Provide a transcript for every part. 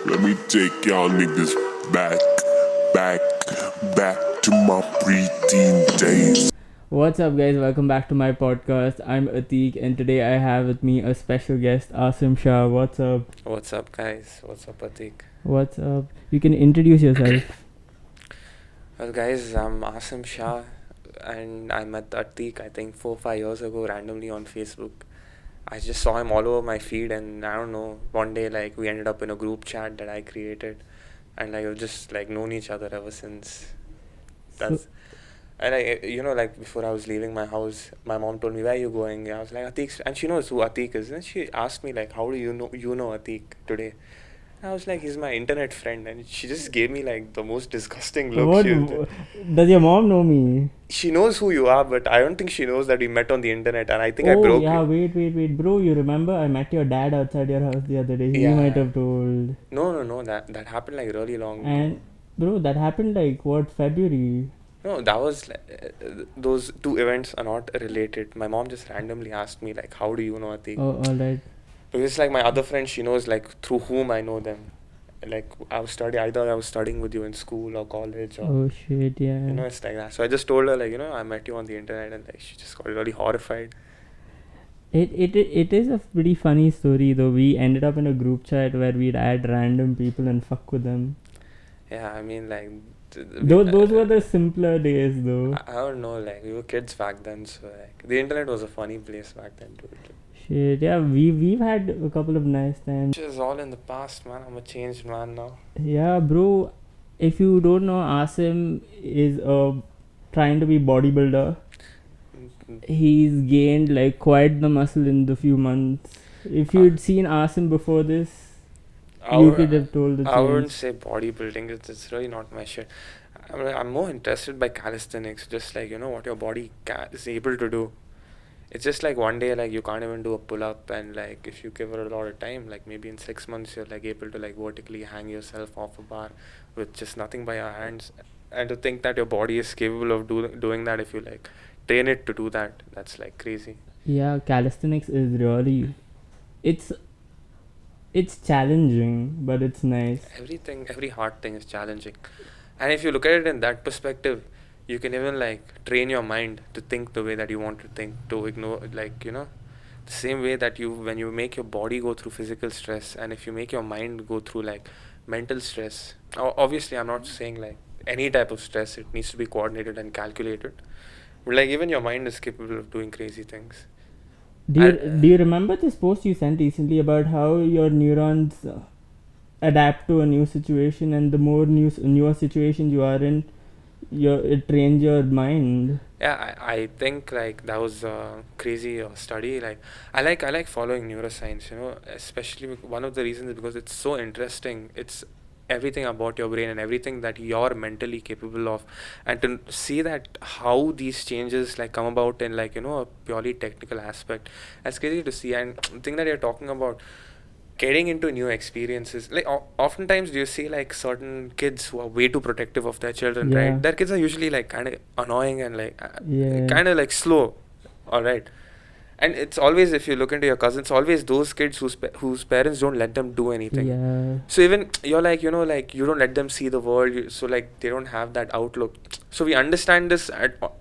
Let me take y'all niggas back to my preteen days. What's up, guys? Welcome back to my podcast. I'm Atik, and today I have with me a special guest, Asim Shah. What's up? What's up, guys? What's up, Atik? What's up? You can introduce yourself. Well, guys, I'm Asim Shah, and I met Atik, I think 4-5 years ago, randomly on Facebook. I just saw him all over my feed, and I don't know, one day, like, we ended up in a group chat that I created, and, like, we've just, like, known each other ever since. That's... And like before I was leaving my house, my mom told me, "Where are you going?" I was like, "Atik," and she knows who Atik is. And she asked me, like, "How do you know Atik today?" And I was like, "He's my internet friend," and she just gave me like the most disgusting look. What? Does your mom know me? She knows who you are, but I don't think she knows that we met on the internet. And I think I broke. Oh yeah, wait, bro. You remember I met your dad outside your house the other day? He Yeah. might have told. No. That happened like really long. And bro, that happened like what, February? No, that was those two events are not related. My mom just randomly asked me like, "How do you know Atik?" Oh, alright. Because like my other friends, she knows like through whom I know them. Like either I was studying with you in school or college or Oh shit, yeah. it's like that. So I just told her like, I met you on the internet, and like she just got really horrified. It is a pretty funny story though. We ended up in a group chat where we'd add random people and fuck with them. Yeah, I mean like Those were the simpler days though. I don't know, like we were kids back then, so like the internet was a funny place back then too. Shit, yeah, we've had a couple of nice times. Which is all in the past, man. I'm a changed man now. Yeah, bro. If you don't know, Asim is trying to be bodybuilder. He's gained like quite the muscle in the few months. If you'd seen Asim before this, you could have told the I wouldn't change. say bodybuilding. It's really not my shit. I'm more interested by calisthenics, just like what your body is able to do. It's just like one day like you can't even do a pull-up, and like if you give it a lot of time, like maybe in 6 months you're like able to like vertically hang yourself off a bar with just nothing by your hands. And to think that your body is capable of doing that, if you like train it to do that, that's like crazy. Yeah, calisthenics is really, it's challenging, but it's nice. Every hard thing is challenging. And if you look at it in that perspective, you can even like train your mind to think the way that you want to think, to ignore the same way that when you make your body go through physical stress, and if you make your mind go through like mental stress. Obviously I'm not saying like any type of stress, it needs to be coordinated and calculated, but like even your mind is capable of doing crazy things. Do you remember this post you sent recently about how your neurons adapt to a new situation, and the more newer situations you are in, it trains your mind? Yeah, I think like that was a crazy study. Like I like following neuroscience, especially one of the reasons is because it's so interesting. It's everything about your brain and everything that you're mentally capable of, and to see that how these changes like come about in like a purely technical aspect, that's crazy to see. And the thing that you're talking about, getting into new experiences, like oftentimes do you see like certain kids who are way too protective of their children, Yeah. right? Their kids are usually like kind of annoying and like Yeah. kind of like slow, all right. And it's always, if you look into your cousins, always those kids whose parents don't let them do anything. Yeah. So even you're like like you don't let them see the world, so like they don't have that outlook. So we understand this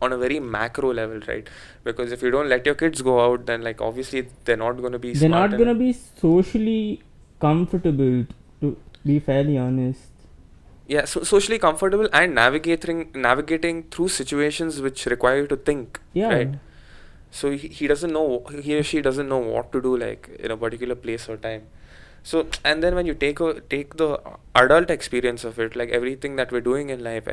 on a very macro level, right? Because if you don't let your kids go out, then like obviously they're not going to be They're smart not gonna be socially comfortable, to be fairly honest. Yeah, so socially comfortable and navigating through situations which require you to think. Yeah. Right. So he or she doesn't know what to do like in a particular place or time. So and then when you take the adult experience of it, like everything that we're doing in life,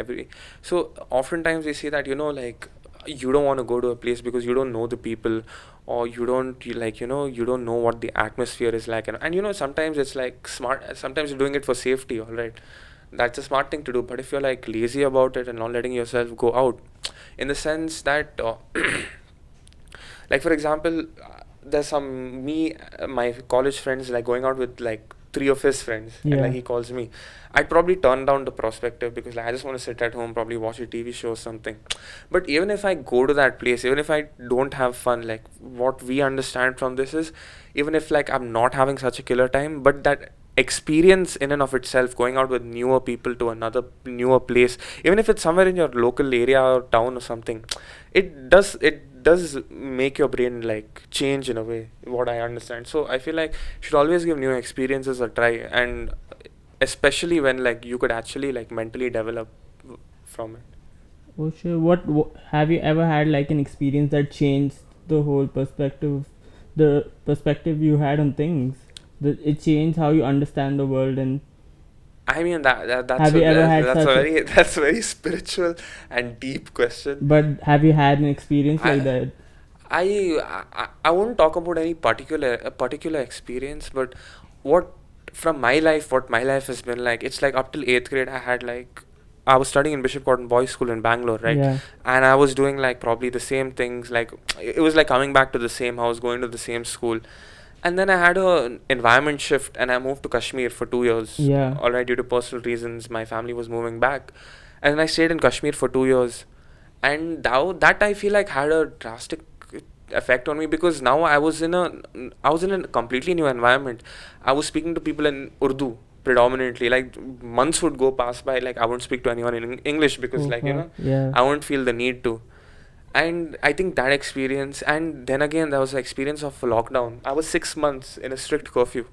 so oftentimes we see that like you don't want to go to a place because you don't know the people, or you don't know what the atmosphere is like, and sometimes it's like smart, sometimes you're doing it for safety, all right. That's a smart thing to do. But if you're like lazy about it and not letting yourself go out, in the sense that like for example, there's my college friends like going out with like 3 of his friends, and Yeah. like he calls me, I'd probably turn down the prospective because like I just want to sit at home, probably watch a TV show or something. But even if I go to that place, even if I don't have fun, like what we understand from this is, even if like I'm not having such a killer time, but that experience in and of itself, going out with newer people to another newer place, even if it's somewhere in your local area or town or something, it does make your brain like change in a way, what I understand. So I feel like you should always give new experiences a try, and especially when like you could actually like mentally develop from it. Oh sure. What have you ever had like an experience that changed the whole the perspective you had on things? It changed how you understand the world. And I mean that's have you ever had that's a such? very that's a very spiritual and deep question. But have you had an experience like I that? I won't talk about any particular experience, but what what my life has been like. It's like up till eighth grade, I was studying in Bishop Cotton Boys School in Bangalore, right? Yeah. And I was doing like probably the same things. Like it was like coming back to the same house, going to the same school, and then I had a environment shift, and I moved to Kashmir for 2 years. Yeah. All right, due to personal reasons, my family was moving back, and I stayed in Kashmir for 2 years, and now that I feel like had a drastic effect on me, because now I was in a completely new environment. I was speaking to people in Urdu predominantly. Like months would go past by, like I wouldn't speak to anyone in English, because Oh, like fuck. Yeah. I won't feel the need to. And I think that experience, and then again there was the experience of lockdown. I was 6 months in a strict curfew.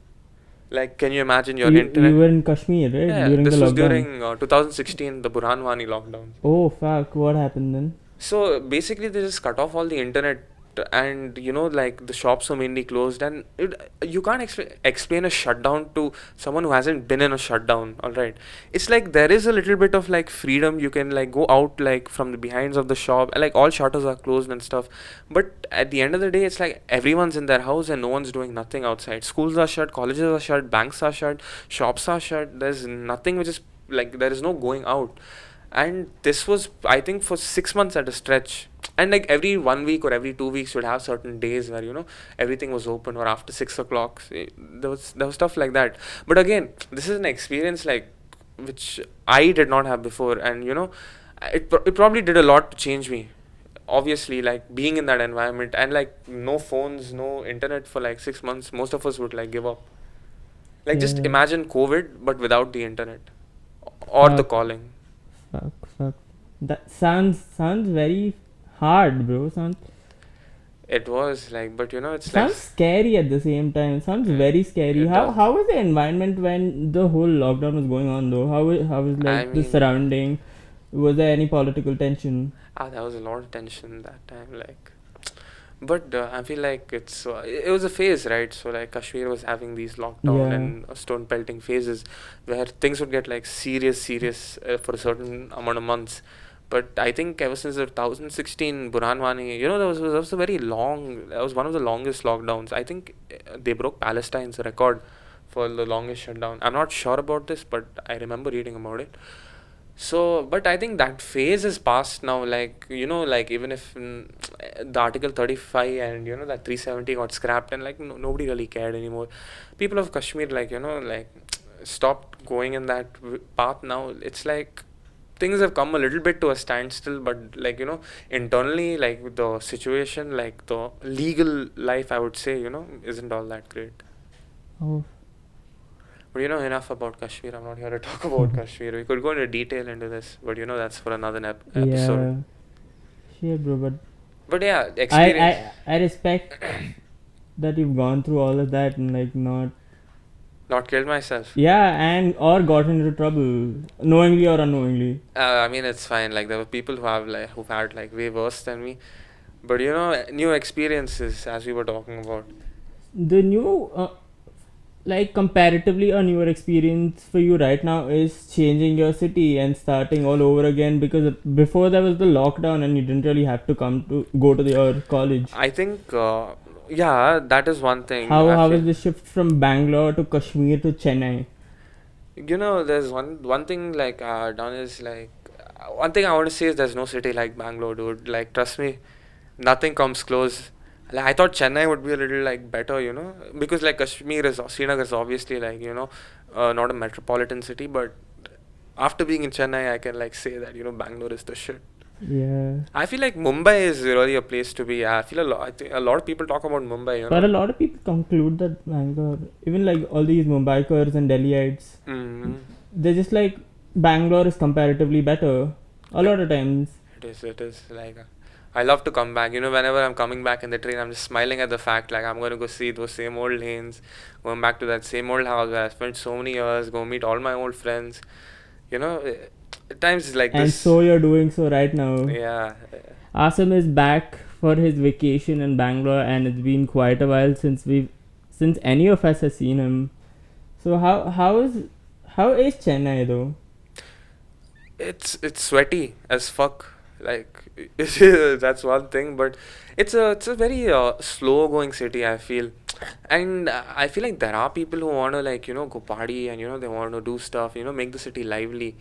Like, can you imagine your internet? You were in Kashmir, right? Yeah, During this the was lockdown. during 2016, the Burhanwani lockdown. Oh fuck! What happened then? So basically, they just cut off all the internet, and like the shops were mainly closed, and you can't explain a shutdown to someone who hasn't been in a shutdown. All right, it's like there is a little bit of like freedom. You can like go out like from the behinds of the shop, and like all shutters are closed and stuff. But at the end of the day, it's like everyone's in their house and no one's doing nothing outside. Schools are shut, colleges are shut, banks are shut, shops are shut. There's nothing which is like, there is no going out. And this was, I think, for 6 months at a stretch. And like every 1 week or every 2 weeks you'd have certain days where everything was open, or after 6 o'clock there was stuff like that. But again, this is an experience like which I did not have before, and it probably did a lot to change me. Obviously, like being in that environment, and like no phones, no internet for like 6 months, most of us would like give up. Like just Yeah. imagine COVID but without the internet or the Fuck. calling. Fuck. That sounds very hard, bro. It was like, but it's Sounds like, scary at the same time. Sounds very scary. it How does. how was the environment when the whole lockdown was going on though? How was I like the mean, surrounding? Was there any political tension? there was a lot of tension that time, like, but I feel like it was a phase, right? So like Kashmir was having these lockdown Yeah. and stone pelting phases where things would get like serious for a certain amount of months. But I think ever since the 2016 Burhanwani, that was that was one of the longest lockdowns. I think they broke Palestine's record for the longest shutdown. I'm not sure about this, but I remember reading about it. So, but I think that phase is past now. Like, like even if the Article 35 and that 370 got scrapped, and like nobody really cared anymore. People of Kashmir, like, like stopped going in that path now. It's like things have come a little bit to a standstill, but like, internally, like the situation, like the legal life, I would say, isn't all that great. Oh. But enough about Kashmir. I'm not here to talk about Kashmir. We could go into detail into this, but that's for another episode. Yeah. Shit, bro. But yeah, I experience. I respect that you've gone through all of that and like Not killed myself. and or got into trouble knowingly or unknowingly. I mean, it's fine. Like there were people who've had like way worse than me. But new experiences, as we were talking about. The new like comparatively a newer experience for you right now is changing your city and starting all over again, because before there was the lockdown and you didn't really have to go to your college. I think, yeah, that is one thing. How is the shift from Bangalore to Kashmir to Chennai? There's one thing like done is like, one thing I want to say is there's no city like Bangalore, dude. Like trust me, nothing comes close. Like I thought Chennai would be a little like better, because like Srinagar is obviously like not a metropolitan city, but after being in Chennai, I can like say that Bangalore is the shit. Yeah. I feel like Mumbai is really a place to be. I feel I think a lot of people talk about Mumbai, you But a know. lot of people conclude that Bangalore, even like all these Mumbaikars and Delhiites, Mm-hmm. they're just like Bangalore is comparatively better. A lot of times. It is like I love to come back. You know, whenever I'm coming back in the train, I'm just smiling at the fact like I'm gonna go see those same old lanes, going back to that same old house where I spent so many years, go meet all my old friends. You know, at times like And this. so you're doing so right now. Yeah. Asim is back for his vacation in Bangalore, and it's been quite a while since any of us has seen him. So how is Chennai though? It's sweaty as fuck. Like that's one thing, but it's a very slow going city. I feel, and I feel like there are people who want to like go party and they want to do stuff. Make the city lively,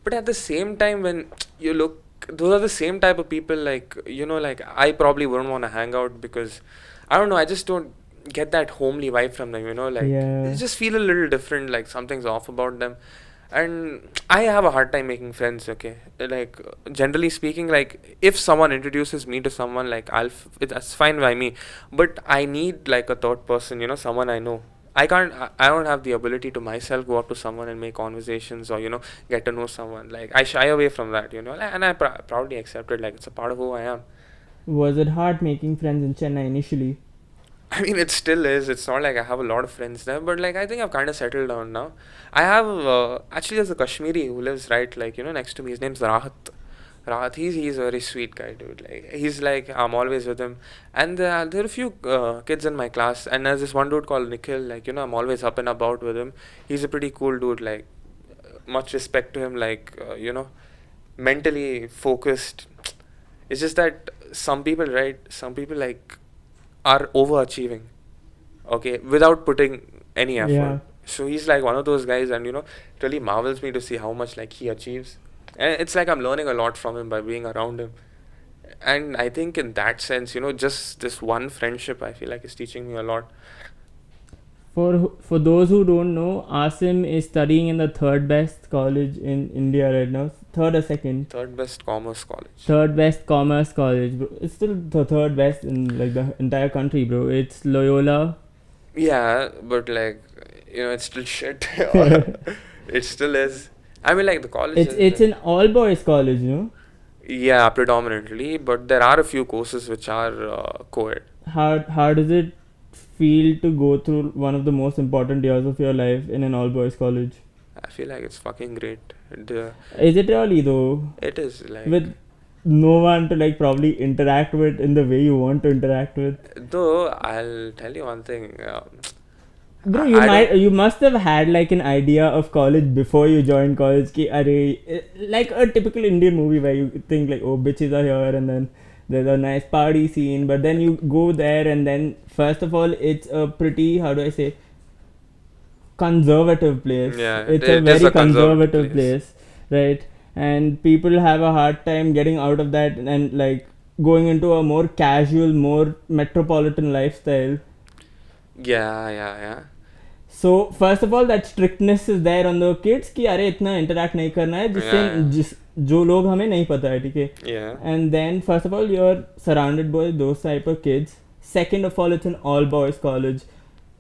but at the same time when you look, those are the same type of people like like I probably wouldn't want to hang out because I don't know. I just don't get that homely vibe from them. Like Yeah. they just feel a little different. Like something's off about them, and I have a hard time making friends. Okay, like generally speaking, like if someone introduces me to someone, like that's fine by me, but I need like a third person, someone I know. I don't have the ability to myself go up to someone and make conversations or get to know someone. Like I shy away from that, and I proudly accept it. Like it's a part of who I am. Was it hard making friends in Chennai initially? I mean, it still is. It's not like I have a lot of friends there, but like I think I've kind of settled down now. I have actually there's a Kashmiri who lives right like next to me. His name's Rahat. Rahat, he's a very sweet guy, dude. Like he's like I'm always with him, and there are a few kids in my class, and there's this one dude called Nikhil. Like I'm always up and about with him. He's a pretty cool dude. Like much respect to him. Like mentally focused. It's just that some people, right? Some people like are overachieving, okay, without putting any effort. Yeah. So he's like one of those guys, and it really marvels me to see how much like he achieves. And it's like I'm learning a lot from him by being around him. And I think in that sense, just this one friendship, I feel like is teaching me a lot. For those who don't know, Asim is studying in the third best college in India right now. Third or second? Third best commerce college. Third best commerce college, bro. It's still the third best in like the entire country, bro. It's Loyola. Yeah, but like it's still shit. It still is. I mean, like the college. It's an all boys college, Yeah, predominantly, but there are a few courses which are co-ed. How does it feel to go through one of the most important years of your life in an all boys college? I feel like it's fucking great. Is it really though? It is like With no one to like probably interact with in the way you want to interact with. though I'll tell you one thing. Bro, I you must have had like an idea of college before you joined college. Ki, like a typical Indian movie where you think like, oh, bitches are here, and then there's a nice party scene. But then you go there, and then first of all, it's a pretty, how do I say, conservative place. Yeah, It's it a is very a conservative conservative place, right? And people have a hard time getting out of that and like going into a more casual, more metropolitan lifestyle. Yeah. So first of all, that strictness is there on the kids कि अरे इतना interact नहीं करना है जिससे जो लोग हमें नहीं पता है, ठीक है? Yeah. And then first of all, you're surrounded by those type of kids. Second of all, it's an all boys college,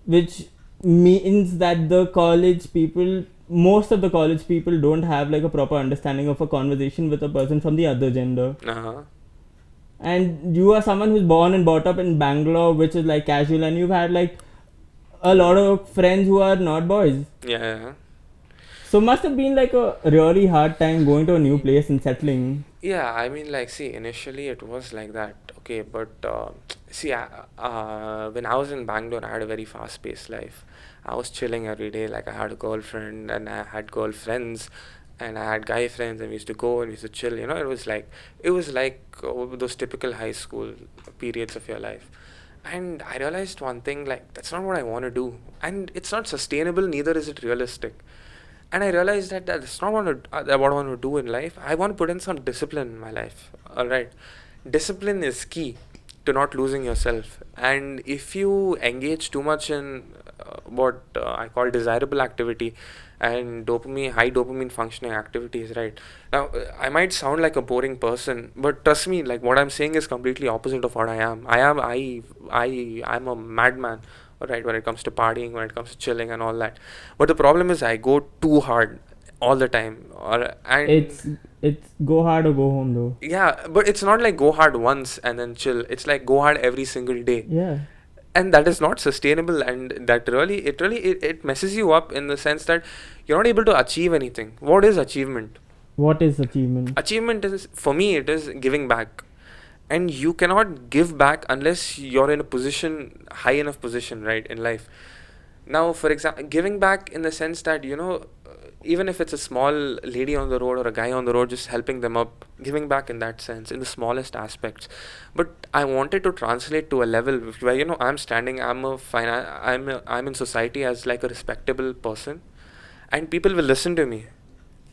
which means that the college people, most of the college people don't have like a proper understanding of a conversation with a person from the other gender. Uh-huh. And you are someone who's born and brought up in Bangalore, which is like casual, and you've had like a lot of friends who are not boys. Yeah. So must have been like a really hard time going to a new place and settling. Yeah, I mean, like, see, initially it was like that, okay, but see, when I was in Bangalore, I had a very fast-paced life. I was chilling every day, like, I had a girlfriend, and I had girlfriends, and I had guy friends, and we used to go and we used to chill, it was like those typical high school periods of your life. And I realized one thing, like, that's not what I want to do. And it's not sustainable, neither is it realistic. And I realized that that's not what I want to do in life. I want to put in some discipline in my life. All right, discipline is key to not losing yourself. And if you engage too much in what I call desirable activity, and high dopamine functioning activities, right? Now, I might sound like a boring person, but trust me, like what I'm saying is completely opposite of what I am. I'm a madman, right? When it comes to partying, when it comes to chilling and all that. But the problem is I go too hard all the time, It's go hard or go home though. yeah, but it's not like go hard once and then chill. It's like go hard every single day, Yeah. and that is not sustainable, and that it messes you up in the sense that you're not able to achieve anything. What is achievement? What is achievement? Achievement is, for me, it is giving back, and you cannot give back unless you're in a position, high enough position, right, in life. Now, for example, giving back in the sense that, even if it's a small lady on the road or a guy on the road, just helping them up, giving back in that sense, in the smallest aspects. But I wanted to translate to a level where, I'm standing, I'm in society as like a respectable person, and people will listen to me.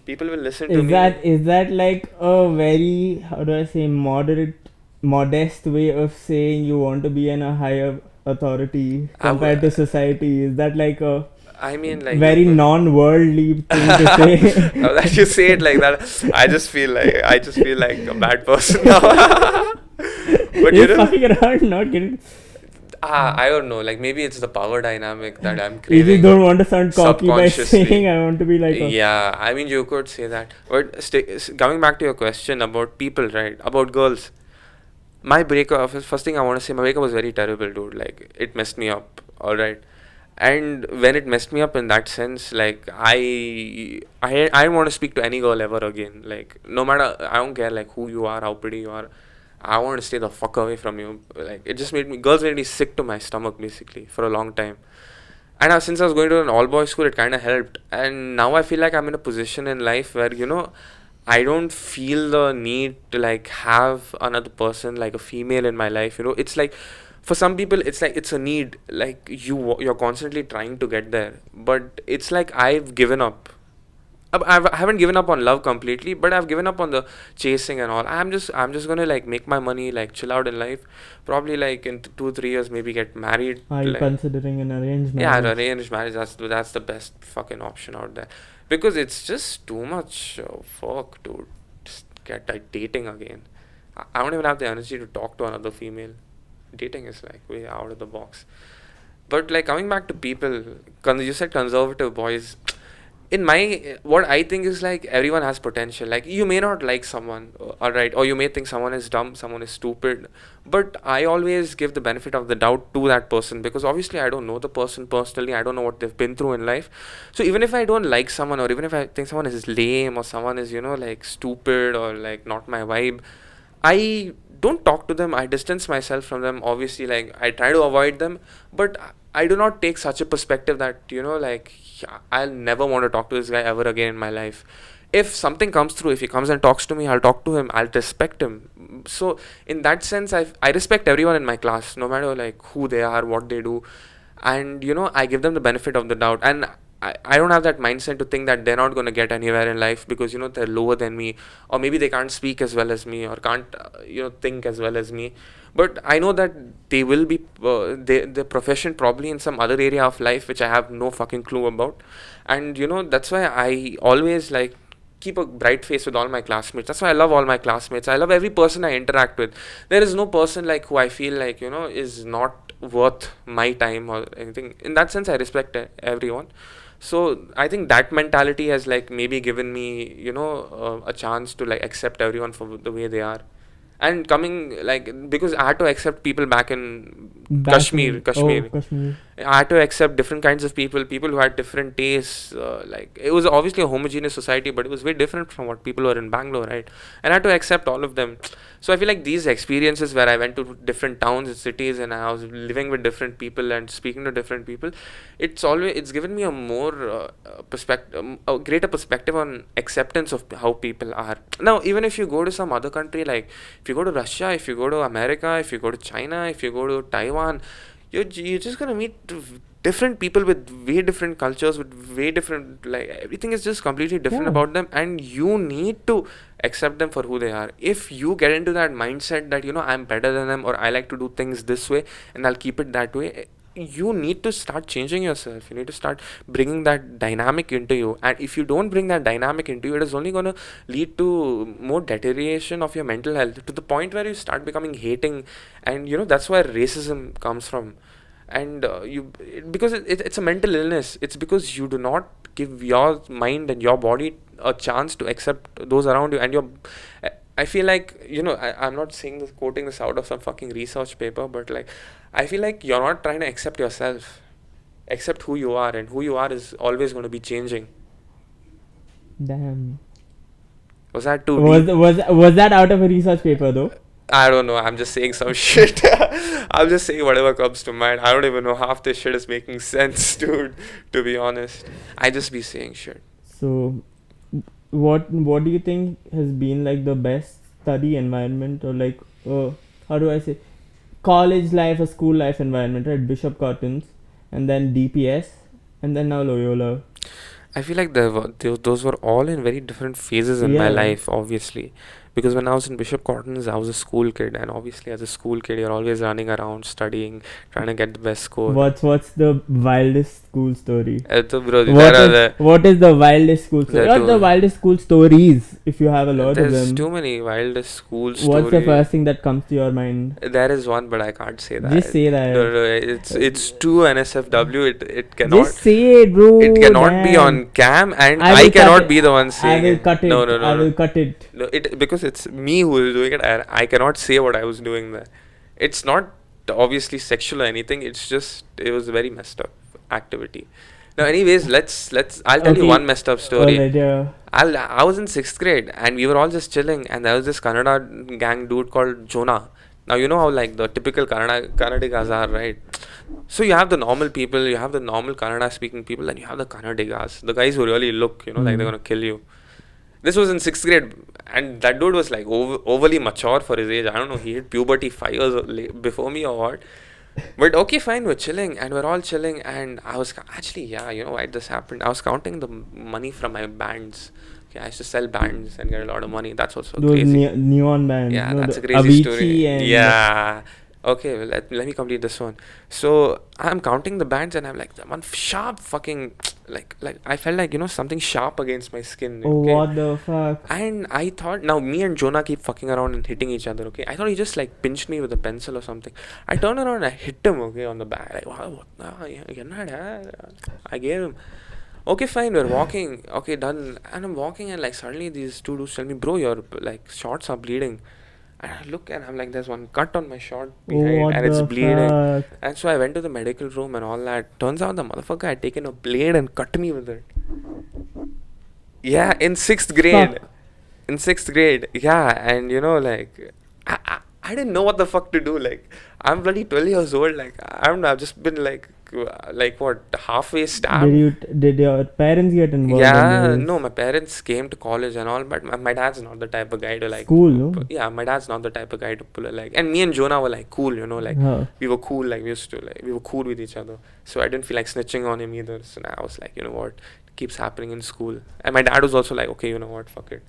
People will listen to me. Is that like a very, how do I say, modest way of saying you want to be in a higher authority compared to society? Is that like a I mean, like, very non-worldly thing to say? now that you say it like that, I just feel like a bad person now. But You're fucking around, not kidding. I don't know. Like, maybe it's the power dynamic that I'm You craving. just don't want to sound cocky by subconsciously. saying I want to be like a... Yeah, I mean, you could say that. But coming back to your question about people, right? About girls. My breakup, first thing I want to say, my breakup was very terrible, dude. Like, it messed me up, alright? And when it messed me up in that sense, like, I don't want to speak to any girl ever again. Like, no matter, I don't care, like, who you are, how pretty you are. I want to stay the fuck away from you. Like, it just girls made me sick to my stomach, basically, for a long time. And since I was going to an all-boys school, it kind of helped. And now I feel like I'm in a position in life where, I don't feel the need to, like, have another person, like a female in my life. It's like, for some people, it's like it's a need. Like, you're constantly trying to get there. But it's like I've given up. I haven't given up on love completely, but I've given up on the chasing and all. I'm just gonna, like, make my money, like, chill out in life. Probably, like, in 2-3 years, maybe get married. Are you like, considering an arranged yeah, marriage? arranged marriage. That's the best fucking option out there, because it's just too much fuck, dude. Just get dating again. I don't even have the energy to talk to another female. Dating is like way out of the box. But, like, coming back to people, you said conservative boys. In my, what I think is, like, everyone has potential. Like, you may not like someone, alright, or you may think someone is dumb, someone is stupid, but I always give the benefit of the doubt to that person, because obviously I don't know the person personally. I don't know what they've been through in life. So even if I don't like someone, or even if I think someone is lame, or someone is, like, stupid, or, like, not my vibe, I don't talk to them. I distance myself from them. Obviously, like, I try to avoid them, but I do not take such a perspective that, like, I'll never want to talk to this guy ever again in my life. If something comes through, if he comes and talks to me, I'll talk to him, I'll respect him. So in that sense, I respect everyone in my class, no matter, like, who they are, what they do, and, I give them the benefit of the doubt. And I don't have that mindset to think that they're not going to get anywhere in life because, they're lower than me, or maybe they can't speak as well as me, or can't, think as well as me. But I know that they will be, their profession probably in some other area of life, which I have no fucking clue about. And, that's why I always, like, keep a bright face with all my classmates. That's why I love all my classmates. I love every person I interact with. There is no person, like, who I feel like, is not worth my time or anything. In that sense, I respect everyone. So I think that mentality has, like, maybe given me, a chance to, like, accept everyone for the way they are. And coming, like, because I had to accept people back in Kashmir. Oh, Kashmir. I had to accept different kinds of people who had different tastes. Like, it was obviously a homogeneous society, but it was very different from what people were in Bangalore, right? And I had to accept all of them. So I feel like these experiences where I went to different towns and cities, and I was living with different people and speaking to different people, it's given me a more perspective, a greater perspective on acceptance of how people are. Now, even if you go to some other country, like, if you go to Russia, if you go to America, if you go to China, if you go to Taiwan, you're just gonna meet different people with way different cultures, with way different, like, everything is just completely different about them, and you need to accept them for who they are. If you get into that mindset that, I'm better than them, or I like to do things this way and I'll keep it that way, you need to start changing yourself. You need to start bringing that dynamic into you. And if you don't bring that dynamic into you, it is only going to lead to more deterioration of your mental health, to the point where you start becoming hating. And that's where racism comes from. And because it's a mental illness. It's because you do not give your mind and your body a chance to accept those around you. And I feel like, I'm not saying this, quoting this out of some fucking research paper, but like, I feel like you're not trying to accept yourself. Accept who you are, and who you are is always going to be changing. Damn. Was that too deep? Was that out of a research paper though? I don't know. I'm just saying some shit. I'm just saying whatever comes to mind. I don't even know half this shit is making sense, dude. To be honest, I just be saying shit. So, what do you think has been like the best study environment, or like how do I say, college life or school life environment? Right, Bishop Cotton's, and then DPS, and then now Loyola. I feel like those were all in very different phases in my Yeah. life, obviously. Because when I was in Bishop Cotton's, I was a school kid, and obviously as a school kid, you're always running around, studying, trying to get the best score. What's the wildest school story? Bro, What is the wildest school story? There are Not the two- wildest school stories, if you have a lot of there's them. too many wildest school stories. What's the first thing that comes to your mind? There is one, but I can't say that. Just say that. No, it's too NSFW. It cannot. Just say it, bro. It cannot be damn. on cam, and I will I cut cannot it. be the one I saying will it. cut it. No, I will cut it. No, because it's me who is doing it, and I cannot say what I was doing there. It's not obviously sexual or anything. It's just it was a very messed up activity. Now, anyways, let's. I'll tell you Okay. one messed up story. Alright, yeah. I was in 6th grade, and we were all just chilling, and there was this Kannada gang dude called Jonah. Now you know how like the typical Kannadigas are, right? So you have the normal people, you have the normal Kannada speaking people, and you have the Kannadigas, the guys who really look, like they're gonna kill you. This was in 6th grade, and that dude was like overly mature for his age. I don't know, he hit puberty 5 years before me or what. But okay, fine, we're chilling, and we're all chilling, and I was actually, why this happened. I was counting the money from my bands. Okay, I used to sell bands and get a lot of money. That's what's so Those crazy. neon bands. Yeah, no, that's a the crazy Avicii story. and Yeah. Okay, well, let me complete this one. So I'm counting the bands, and I'm like, one sharp fucking like I felt like something sharp against my skin. Oh, Okay? what the fuck? And I thought, now me and Jonah keep fucking around and hitting each other, okay? I thought he just like pinched me with a pencil or something. I turned around and I hit him, okay, on the back. Like, wow, what? I gave him. Okay, fine, we're walking. Okay, done. And I'm walking, and like suddenly these two dudes tell me, bro, your like shorts are bleeding. And I look, and I'm like, there's one cut on my short behind, what and it's the bleeding. fuck? And so I went to the medical room and all that. Turns out the motherfucker had taken a blade and cut me with it. Yeah, in 6th grade. Fuck. In 6th grade. Yeah, and like, I didn't know what the fuck to do. Like, I'm bloody 12 years old. Like, I don't know, I've just been like what, halfway stabbed? Did your parents get involved? Yeah, in this? no, my parents came to college and all, but my dad's not the type of guy to like. School, no? Yeah, my dad's not the type of guy to pull a like. And me and Jonah were like cool, like we were cool, like we used to like we were cool with each other. So I didn't feel like snitching on him either. So now I was like, you know what, it keeps happening in school. And my dad was also like, okay, you know what, fuck it.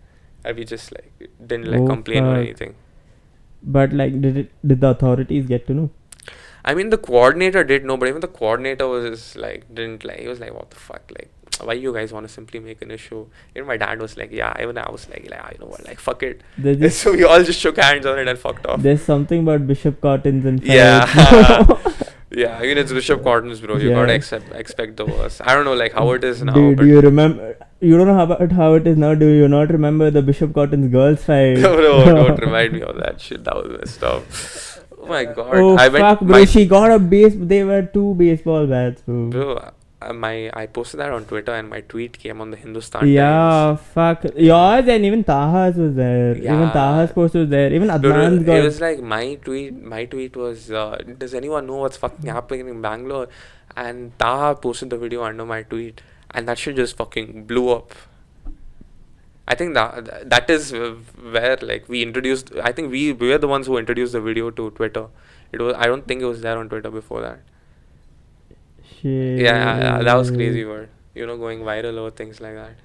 And we just like didn't like Oh, complain or fuck. anything. But like, did the authorities get to know? I mean, the coordinator did know, but even the coordinator was like, didn't like, he was like, what the fuck, like, why you guys want to simply make an issue? Even my dad was like, yeah, even I was like, you know what, like, fuck it. So we all just shook hands on it and fucked off. There's something about Bishop Cottons and Yeah. Yeah, I mean, it's Bishop Cotton's, bro. You gotta expect the worst. I don't know, like, how it is now. Do you remember? You don't know about how it is now. Do you not remember the Bishop Cotton's girls fight? Bro, don't remind me of that shit. That was messed up. Oh my god. Oh I went fuck, bro! She got a base. They were 2 baseball bats, bro. Bro, I posted that on Twitter, and my tweet came on the Hindustan Times. Yeah, fuck. Yours and even Taha's was there. Yeah. Even Taha's post was there. Even Adnan's got. It was like my tweet was, does anyone know what's fucking happening in Bangalore? And Taha posted the video under my tweet, and that shit just fucking blew up. I think that is where like we introduced. I think we were the ones who introduced the video to Twitter. I don't think it was there on Twitter before that. Shit. Yeah, that was crazy word. Going viral over things like that.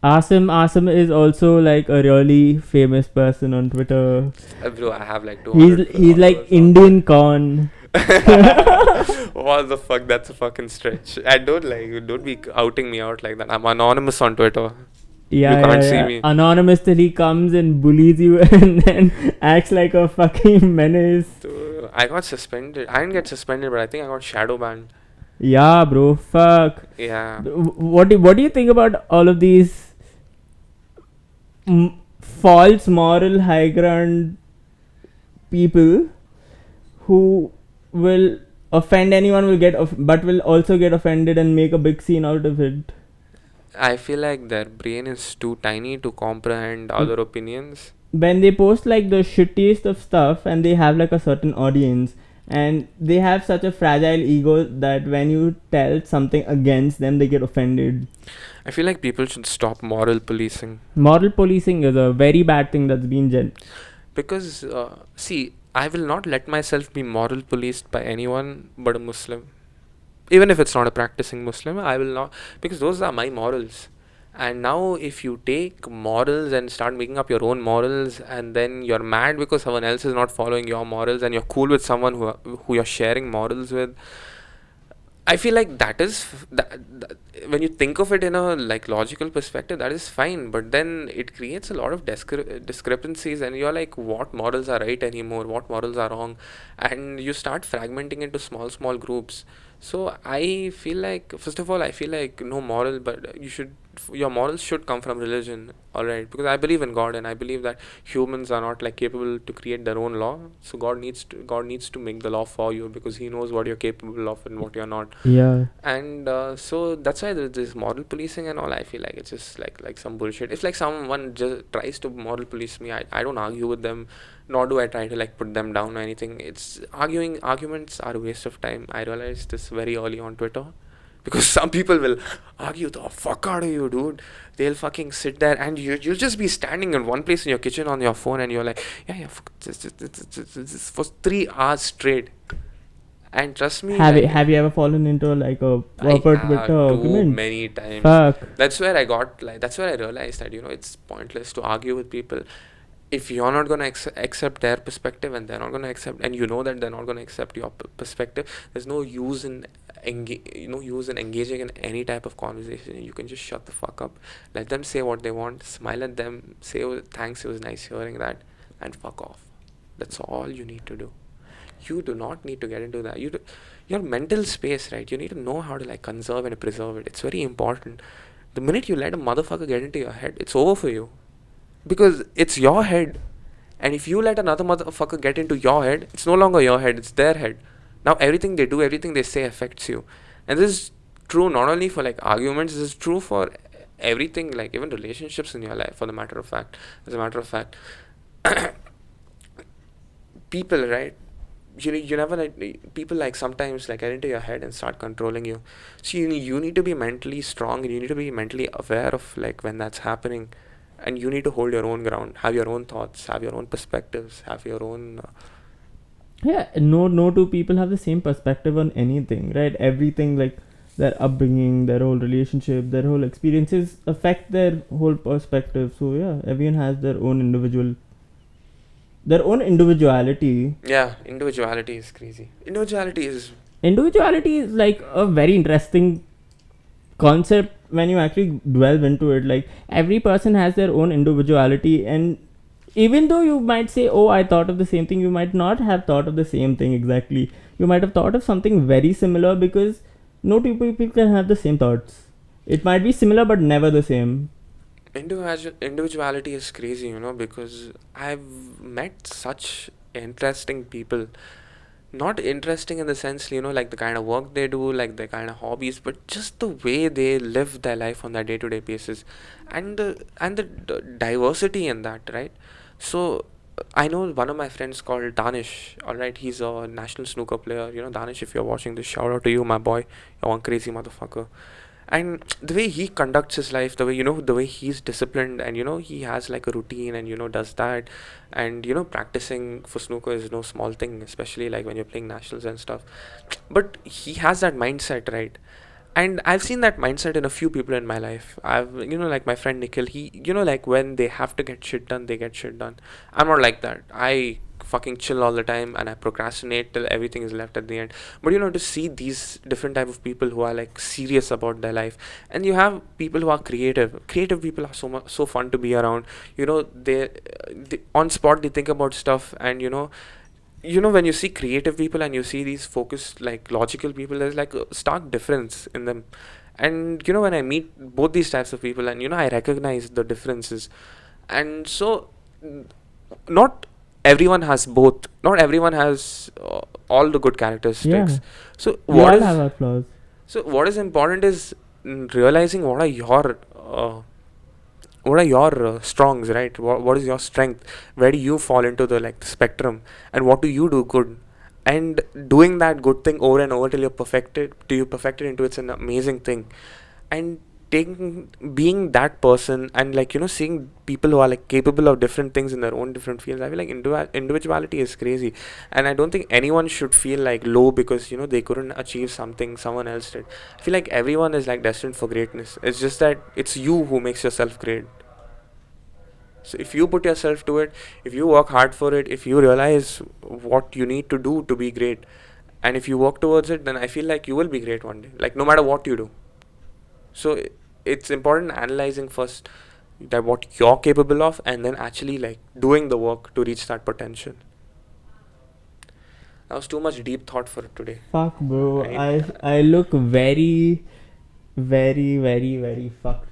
Asim is also like a really famous person on Twitter. Bro, I have like 200. He's like followers. Indian Con. What the fuck? That's a fucking stretch. I don't be outing me out like that. I'm anonymous on Twitter. You can't see me. Anonymous till he comes and bullies you and then acts like a fucking menace. So, I got suspended. I didn't get suspended, but I think I got shadow banned. Yeah, bro. Fuck. Yeah. What do you think about all of these false moral high ground people who will offend anyone, will get but will also get offended and make a big scene out of it? I feel like their brain is too tiny to comprehend other opinions. When they post like the shittiest of stuff and they have like a certain audience, and they have such a fragile ego that when you tell something against them, they get offended. I feel like people should stop moral policing. Moral policing is a very bad thing that's been Because, see, I will not let myself be moral policed by anyone but a Muslim. Even if it's not a practicing Muslim, I will not, because those are my morals. And now, if you take morals and start making up your own morals, and then you're mad because someone else is not following your morals, and you're cool with someone who you're sharing morals with, I feel like that is that when you think of it in a like logical perspective, that is fine. But then it creates a lot of discrepancies, and you're like, what morals are right anymore? What morals are wrong? And you start fragmenting into small groups. So I feel like, first of all, I feel like no moral, but your morals should come from religion, all right? Because I believe in God, and I believe that humans are not like capable to create their own law. So God needs to make the law for you, because He knows what you're capable of and what you're not. Yeah. And so that's why there's this moral policing and all. I feel like it's just like some bullshit. If like someone just tries to moral police me, I don't argue with them, nor do I try to like put them down or anything. It's arguments are a waste of time. I realized this very early on Twitter, because some people will argue the fuck out of you, dude. They'll fucking sit there, and you'll just be standing in one place in your kitchen on your phone, and you're like, yeah, just for 3 hours straight. And trust me, Have you ever fallen into like a proper Twitter too argument? many times. Fuck. That's where I realized that it's pointless to argue with people. If you're not gonna accept their perspective, and they're not gonna accept, and you know that they're not gonna accept your perspective, there's no use in engaging in any type of conversation. You can just shut the fuck up, let them say what they want, smile at them, say, "Oh, thanks, it was nice hearing that," and fuck off. That's all you need to do. You do not need to get into that. Your mental space, right? You need to know how to like conserve and preserve it. It's very important. The minute you let a motherfucker get into your head, it's over for you, because it's your head. And if you let another motherfucker get into your head, it's no longer your head, it's their head. Now everything they do, everything they say affects you. And this is true not only for like arguments, this is true for everything, like even relationships in your life, for the matter of fact. As a matter of fact, people, right? You never like people like sometimes like get into your head and start controlling you. So you need to be mentally strong, and you need to be mentally aware of like when that's happening, and you need to hold your own ground, have your own thoughts, have your own perspectives, have your own Yeah, no two people have the same perspective on anything, right? Everything, like their upbringing, their whole relationship, their whole experiences affect their whole perspective. So yeah, everyone has their own individuality. yeah. Individuality is crazy. Individuality Is like a very interesting concept when you actually delve into it. Like every person has their own individuality, and even though you might say, oh, I thought of the same thing, you might not have thought of the same thing exactly. You might have thought of something very similar, because no two people can have the same thoughts. It might be similar but never the same. individuality is crazy, because I've met such interesting people. Not interesting in the sense, like the kind of work they do, like the kind of hobbies, but just the way they live their life on their day-to-day basis, and the diversity in that, right? So I know one of my friends called Danish. All right, he's a national snooker player. Danish, if you're watching this, shout out to you, my boy. You're one crazy motherfucker. And the way he conducts his life, the way he's disciplined, and he has like a routine, and does that, and practicing for snooker is no small thing, especially like when you're playing nationals and stuff. But he has that mindset, right? And I've seen that mindset in a few people in my life. Like my friend Nikhil, he, like when they have to get shit done, they get shit done. I'm not like that. I fucking chill all the time and I procrastinate till everything is left at the end. But to see these different type of people who are like serious about their life, and you have people who are creative people are so fun to be around. They on spot they think about stuff, and when you see creative people and you see these focused, like logical people, there's like a stark difference in them. And when I meet both these types of people, and I recognize the differences. And so not everyone has both, not everyone has all the good characteristics. Yeah. So We all have our flaws. what is important is realizing what are your strongs, right? What is your strength? Where do you fall into the like spectrum, and what do you do good? And doing that good thing over and over till you perfect it into it's an amazing thing. And being that person, and like seeing people who are like capable of different things in their own different fields, I feel like individuality is crazy. And I don't think anyone should feel like low because they couldn't achieve something someone else did. I feel like everyone is like destined for greatness. It's just that it's you who makes yourself great. So if you put yourself to it, if you work hard for it, if you realize what you need to do to be great, and if you work towards it, then I feel like you will be great one day, like no matter what you do. So it's important analyzing first that what you're capable of, and then actually like doing the work to reach that potential. That was too much deep thought for today. Fuck, bro. Right. I look very, very, very, very fucked.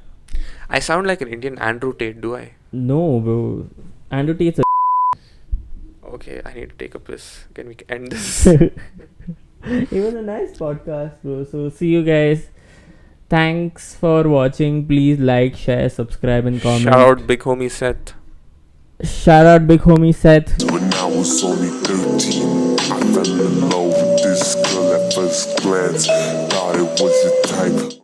I sound like an Indian Andrew Tate, do I? No, bro. Andrew Tate's a Okay, I need to take a piss. Can we end this? It was a nice podcast, bro. So see you guys. Thanks for watching. Please like, share, subscribe, and comment. Shout out big homie Seth. Shout out big homie Seth. When I was only 13, I fell in love with this girl at first glance. Thought it was the type.